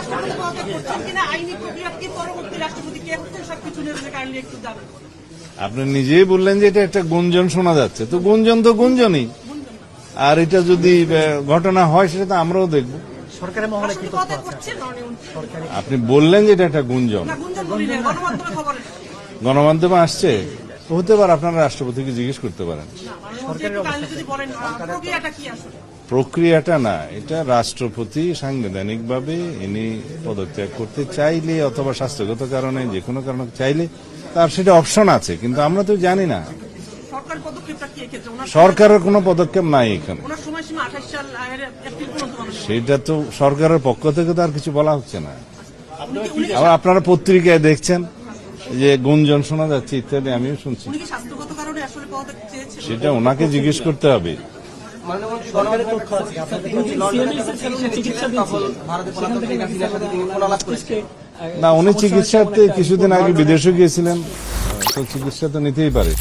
রাষ্ট্রপতি পদত্যাগ করছেন কিনা, আইনি প্রক্রিয়া কি পরবর্তী রাষ্ট্রপতি কে করছেন, সবকিছু নিয়ে কাইন্ডলি একটু জানাবেন। আপনি নিজেই বললেন যে এটা একটা গুঞ্জন শোনা যাচ্ছে, তো গুঞ্জন তো গুঞ্জনই, আর এটা যদি ঘটনা হয় সেটা তো আমরাও দেখব। সরকারের মহলে কি তথ্য আছে? আপনি বললেন যে এটা একটা গুঞ্জন, গণমাধ্যমে আসছে, হতে পারে, আপনারা রাষ্ট্রপতিকে জিজ্ঞেস করতে পারেন। প্রক্রিয়াটা না, এটা রাষ্ট্রপতি সাংবিধানিকভাবে ইনি পদত্যাগ করতে চাইলে অথবা স্বাস্থ্যগত কারণে যে কোনো কারণে চাইলে তার সেটা অপশন আছে, কিন্তু আমরা তো জানি না। সরকারের কোনো পদক্ষেপ নাই এখানে, সেটা তো সরকারের পক্ষ থেকে তো আর কিছু বলা হচ্ছে না। আবার আপনারা পত্রিকায় দেখছেন যে গুঞ্জন শোনা যাচ্ছে ইত্যাদি, আমিও শুনছি, সেটা ওনাকে জিজ্ঞেস করতে হবে। না, উনি চিকিৎসাতে কিছুদিন আগে বিদেশে গিয়েছিলেন, তো চিকিৎসা তো নিতেই পারে।